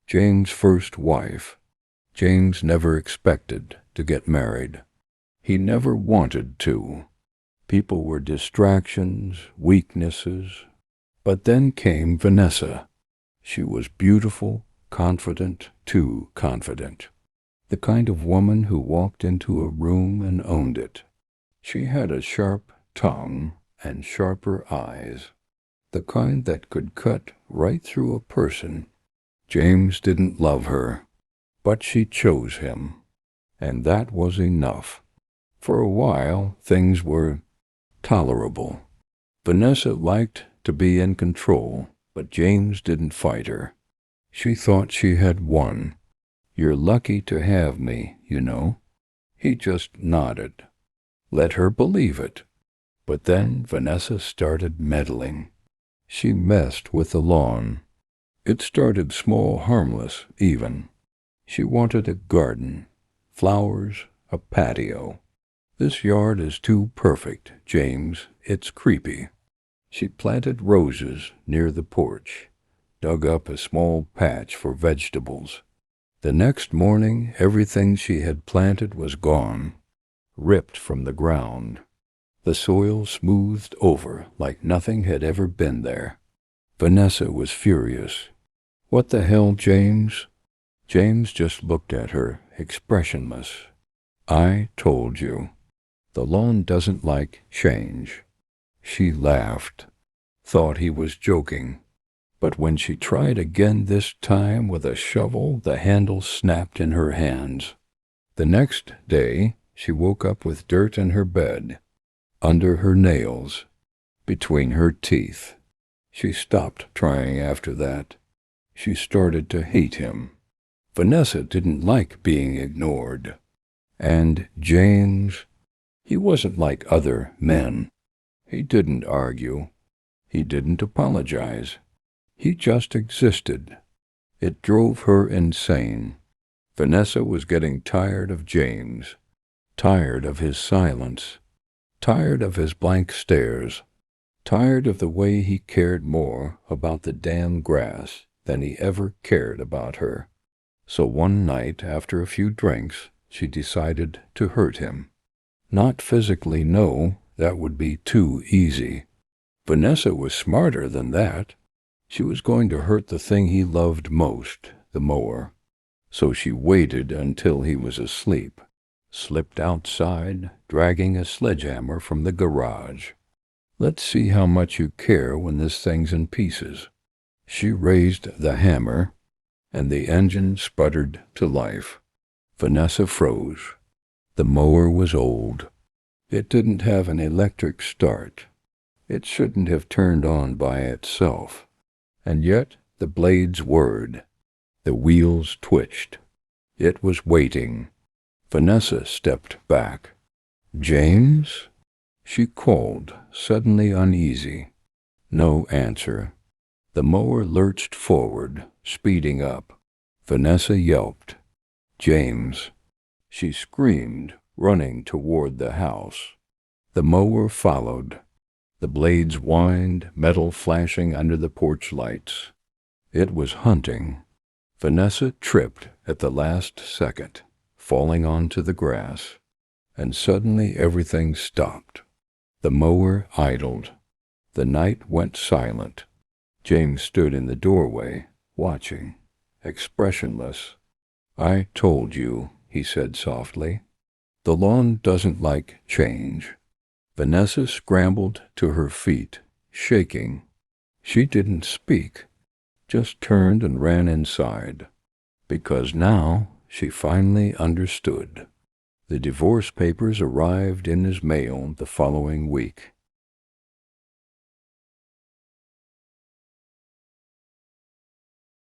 James' first wife. James never expected to get married. He never wanted to. People were distractions, weaknesses. But then came Vanessa. She was beautiful, confident, too confident. The kind of woman who walked into a room and owned it. She had a sharp tongue and sharper eyes. The kind that could cut right through a person. James didn't love her, but she chose him, and that was enough. For a while, things were tolerable. Vanessa liked to be in control, but James didn't fight her. She thought she had won. "You're lucky to have me, you know." He just nodded. Let her believe it. But then Vanessa started meddling. She messed with the lawn. It started small, harmless, even. She wanted a garden, flowers, a patio. "This yard is too perfect, James. It's creepy." She planted roses near the porch, dug up a small patch for vegetables. The next morning, everything she had planted was gone, ripped from the ground. The soil smoothed over like nothing had ever been there. Vanessa was furious. "What the hell, James?" James just looked at her, expressionless. "I told you. The lawn doesn't like change." She laughed, thought he was joking. But when she tried again, this time with a shovel, the handle snapped in her hands. The next day, she woke up with dirt in her bed, under her nails, between her teeth. She stopped trying after that. She started to hate him. Vanessa didn't like being ignored. And James, he wasn't like other men. He didn't argue. He didn't apologize. He just existed. It drove her insane. Vanessa was getting tired of James, tired of his silence, tired of his blank stares, tired of the way he cared more about the damn grass than he ever cared about her. So one night, after a few drinks, she decided to hurt him. Not physically, no, that would be too easy. Vanessa was smarter than that. She was going to hurt the thing he loved most, the mower. So she waited until he was asleep, slipped outside, dragging a sledgehammer from the garage. "Let's see how much you care when this thing's in pieces." She raised the hammer, and the engine sputtered to life. Vanessa froze. The mower was old. It didn't have an electric start. It shouldn't have turned on by itself. And yet the blades whirred. The wheels twitched. It was waiting. Vanessa stepped back. "James?" she called, suddenly uneasy. No answer. The mower lurched forward, speeding up. Vanessa yelped. "James!" She screamed, running toward the house. The mower followed. The blades whined, metal flashing under the porch lights. It was hunting. Vanessa tripped at the last second, falling onto the grass. And suddenly everything stopped. The mower idled. The night went silent. James stood in the doorway, watching, expressionless. "I told you," he said softly. "The lawn doesn't like change." Vanessa scrambled to her feet, shaking. She didn't speak, just turned and ran inside. Because now she finally understood. The divorce papers arrived in his mail the following week.